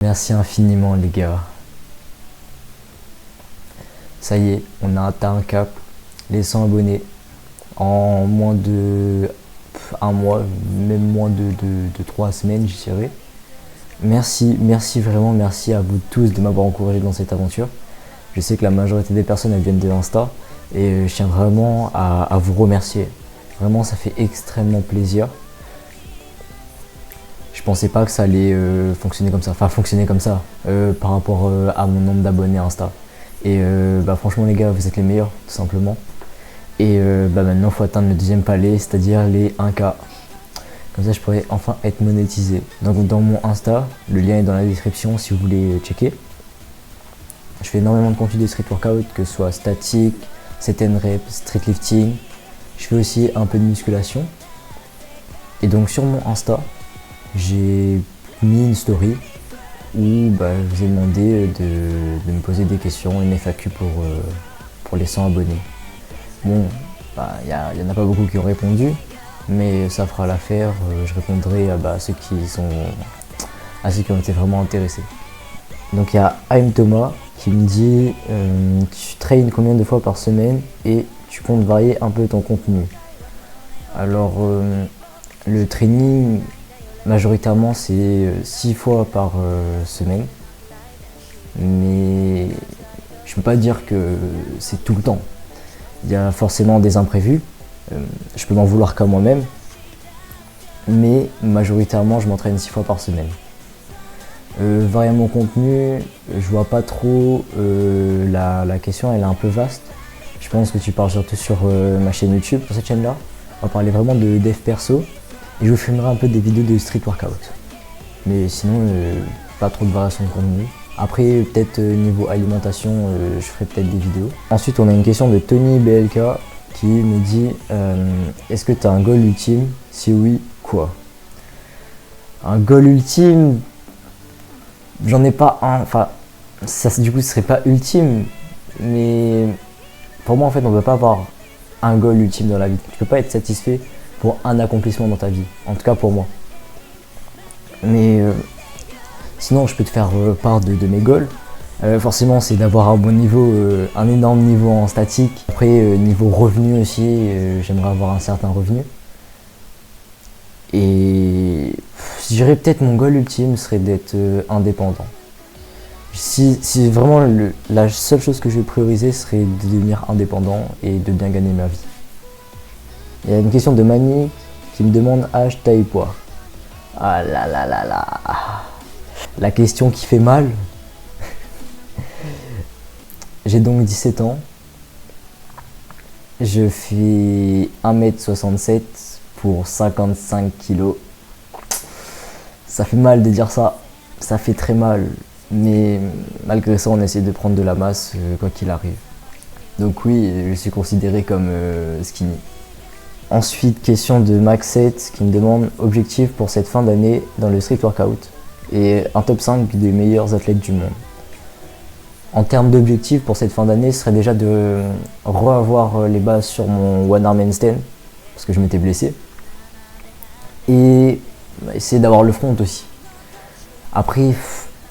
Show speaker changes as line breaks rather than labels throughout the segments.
Merci infiniment les gars. Ça y est, on a atteint un cap, les 100 abonnés en moins de un mois, même moins de 3 semaines je dirais. Merci vraiment, merci à vous tous de m'avoir encouragé dans cette aventure. Je sais que la majorité des personnes elles viennent de Insta et je tiens vraiment à vous remercier. Vraiment ça fait extrêmement plaisir. Je pensais pas que ça allait fonctionner comme ça, par rapport à mon nombre d'abonnés Insta. Et franchement les gars, vous êtes les meilleurs tout simplement. Et maintenant il faut atteindre le deuxième palier, c'est-à-dire les 1K. Comme ça je pourrais enfin être monétisé. Donc dans mon Insta, le lien est dans la description si vous voulez checker. Je fais énormément de contenu de street workout, que ce soit statique, set and rep, street lifting. Je fais aussi un peu de musculation. Et donc sur mon Insta, j'ai mis une story où je vous ai demandé de me poser des questions, une FAQ pour les 100 abonnés. Bon, y en a pas beaucoup qui ont répondu, mais ça fera l'affaire. Je répondrai à ceux qui ont été vraiment intéressés. Donc il y a Aim Thomas qui me dit tu traînes combien de fois par semaine et tu comptes varier un peu ton contenu. Alors le training majoritairement c'est 6 fois par semaine, mais je peux pas dire que c'est tout le temps. Il y a forcément des imprévus, je peux m'en vouloir qu'à moi-même, mais majoritairement je m'entraîne 6 fois par semaine. Varier mon contenu, je vois pas trop, la question elle est un peu vaste. Je pense que tu parles surtout sur ma chaîne YouTube. Sur cette chaîne là, on va parler vraiment de dev perso et je vous filmerai un peu des vidéos de street workout. Mais sinon, pas trop de variation de contenu. Après, peut-être niveau alimentation, je ferai peut-être des vidéos. Ensuite, on a une question de Tony BLK qui me dit est-ce que tu as un goal ultime? Si oui, quoi? Un goal ultime, j'en ai pas un. Enfin, ça du coup, ce serait pas ultime, mais pour moi, en fait, on ne peut pas avoir un goal ultime dans la vie. Tu peux pas être satisfait pour un accomplissement dans ta vie. En tout cas, pour moi. Mais sinon, je peux te faire part de mes goals. Forcément, c'est d'avoir un bon niveau, un énorme niveau en statique. Après, niveau revenu aussi, j'aimerais avoir un certain revenu. Et je dirais peut-être mon goal ultime serait d'être indépendant. Si vraiment la seule chose que je vais prioriser serait de devenir indépendant et de bien gagner ma vie. Il y a une question de Mani qui me demande âge, taille, poids. Ah là là là là. La question qui fait mal. J'ai donc 17 ans. Je fais 1m67 pour 55 kg. Ça fait mal de dire ça. Ça fait très mal. Mais malgré ça, on essaie de prendre de la masse quoi qu'il arrive. Donc oui, je suis considéré comme skinny. Ensuite, question de Max7 qui me demande objectif pour cette fin d'année dans le street workout et un top 5 des meilleurs athlètes du monde. En termes d'objectifs pour cette fin d'année, ce serait déjà de revoir les bases sur mon one arm handstand parce que je m'étais blessé et essayer d'avoir le front aussi. Après,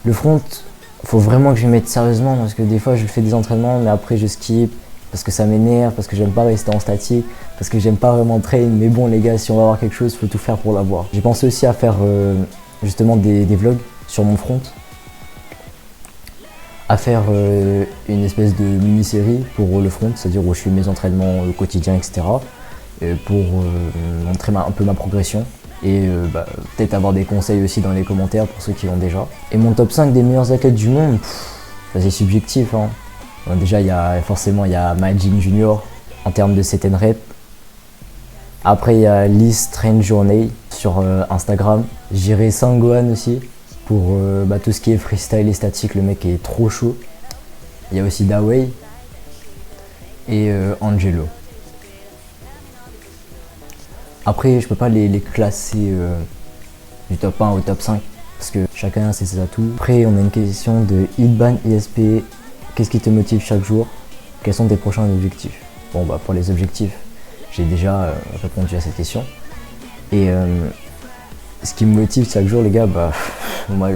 le front, faut vraiment que je m'y mette sérieusement parce que des fois je fais des entraînements mais après je skip parce que ça m'énerve, parce que j'aime pas rester en statique, parce que j'aime pas vraiment train. Mais bon les gars, si on va avoir quelque chose, il faut tout faire pour l'avoir. J'ai pensé aussi à faire justement des vlogs sur mon front, à faire une espèce de mini-série pour le front, c'est-à-dire où je fais mes entraînements quotidiens, etc. Pour montrer un peu ma progression. Et peut-être avoir des conseils aussi dans les commentaires pour ceux qui l'ont déjà. Et mon top 5 des meilleurs athlètes du monde, c'est subjectif, hein. Bon, déjà il y a Majin Junior en termes de set and rep. Après il y a Liz Strange Journey sur Instagram. J'irai Sangohan aussi pour tout ce qui est freestyle et statique, le mec est trop chaud. Il y a aussi Dawei et Angelo. Après, je peux pas les classer du top 1 au top 5 parce que chacun a ses atouts. Après, on a une question de Hitban ISP. Qu'est-ce qui te motive chaque jour? Quels sont tes prochains objectifs? Bon, pour les objectifs, j'ai déjà répondu à cette question. Et ce qui me motive chaque jour, les gars, moi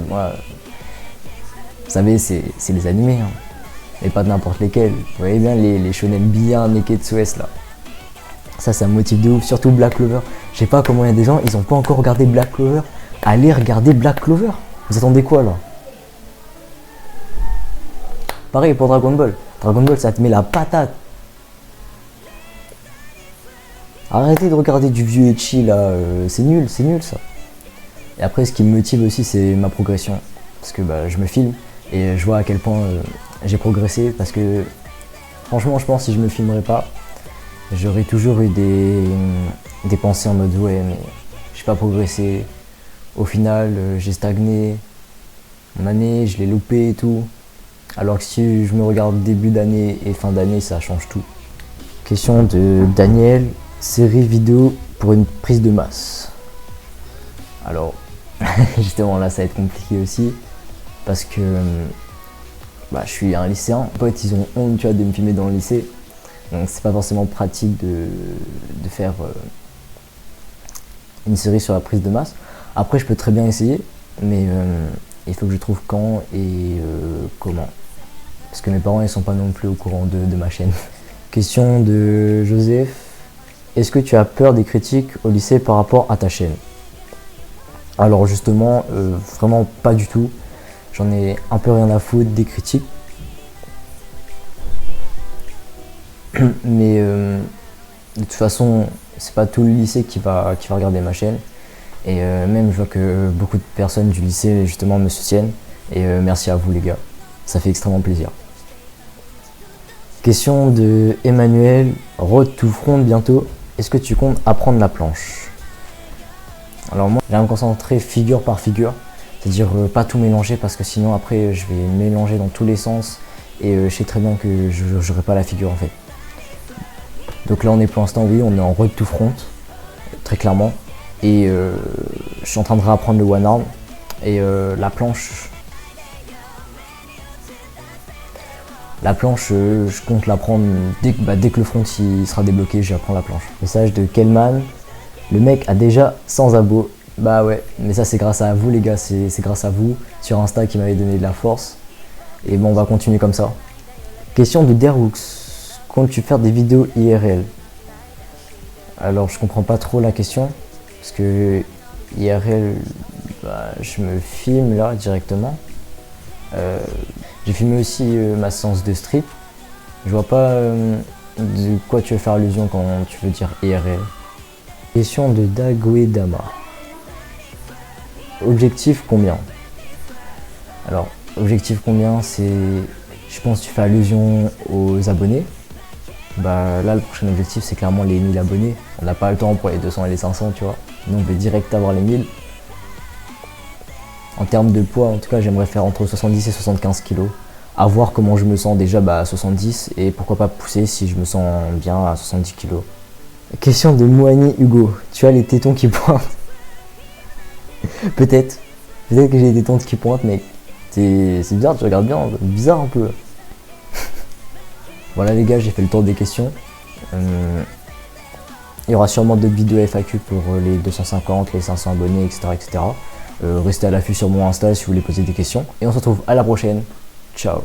Vous savez, c'est les animés, hein. Et pas n'importe lesquels. Vous voyez bien les shonen bien Neketsu S là. Ça me motive de ouf, surtout Black Clover. Je sais pas comment il y a des gens, ils ont pas encore regardé Black Clover. Allez regarder Black Clover. Vous attendez quoi là? Pareil pour Dragon Ball. Dragon Ball, ça te met la patate. Arrêtez de regarder du vieux ecchi là, c'est nul ça. Et après, ce qui me motive aussi, c'est ma progression. Parce que bah, je me filme et je vois à quel point j'ai progressé. Parce que franchement, je pense que si je me filmerais pas, j'aurais toujours eu des pensées en mode ouais, mais j'ai pas progressé. Au final, j'ai stagné. Mon année, je l'ai loupé et tout. Alors que si je me regarde début d'année et fin d'année, ça change tout. Question de Daniel, série vidéo pour une prise de masse. Alors, justement là, ça va être compliqué aussi. Parce que bah, je suis un lycéen. En fait, ils ont honte, tu vois, de me filmer dans le lycée. Donc c'est pas forcément pratique de faire une série sur la prise de masse. Après, je peux très bien essayer, mais il faut que je trouve quand et comment. Parce que mes parents, ils sont pas non plus au courant de ma chaîne. Question de Joseph. Est-ce que tu as peur des critiques au lycée par rapport à ta chaîne? Alors justement, vraiment pas du tout. J'en ai un peu rien à foutre des critiques. Mais de toute façon, c'est pas tout le lycée qui va regarder ma chaîne. Et même je vois que beaucoup de personnes du lycée justement me soutiennent. Et merci à vous les gars, ça fait extrêmement plaisir. Question de Emmanuel, Road to Front bientôt. Est-ce que tu comptes apprendre la planche? Alors moi, je vais me concentrer figure par figure. C'est-à-dire pas tout mélanger parce que sinon après je vais mélanger dans tous les sens. Et je sais très bien que je n'aurai pas la figure en fait. Donc là on est pour l'instant, oui, on est en Road to Front, très clairement. Et je suis en train de réapprendre le one arm. Et la planche, je compte l'apprendre dès que le front il sera débloqué, j'apprends la planche. Message de Kelman, le mec a déjà 100 abos. Bah ouais, mais ça c'est grâce à vous les gars, c'est grâce à vous sur Insta qui m'avez donné de la force. Et bon, on va continuer comme ça. Question de Derwooks, comptes-tu faire des vidéos IRL? Alors je comprends pas trop la question, parce que IRL, bah, je me filme là directement. J'ai filmé aussi ma séance de strip. Je vois pas de quoi tu veux faire allusion quand tu veux dire IRL. Question de Dagoedama. Objectif combien? Alors, objectif combien, c'est... Je pense que tu fais allusion aux abonnés. Bah là, le prochain objectif, c'est clairement les 1000 abonnés. On n'a pas le temps pour les 200 et les 500, tu vois. Nous, on veut direct avoir les 1000. En termes de poids, en tout cas, j'aimerais faire entre 70 et 75 kg. À voir comment je me sens déjà à 70 et pourquoi pas pousser si je me sens bien à 70 kg. Question de Moani Hugo. Tu as les tétons qui pointent? Peut-être. Peut-être que j'ai des tétons qui pointent, mais c'est bizarre, tu regardes bien, bizarre un peu. Voilà les gars, j'ai fait le tour des questions. Il y aura sûrement d'autres vidéos FAQ pour les 250, les 500 abonnés, etc. etc. Restez à l'affût sur mon Insta si vous voulez poser des questions. Et on se retrouve à la prochaine. Ciao.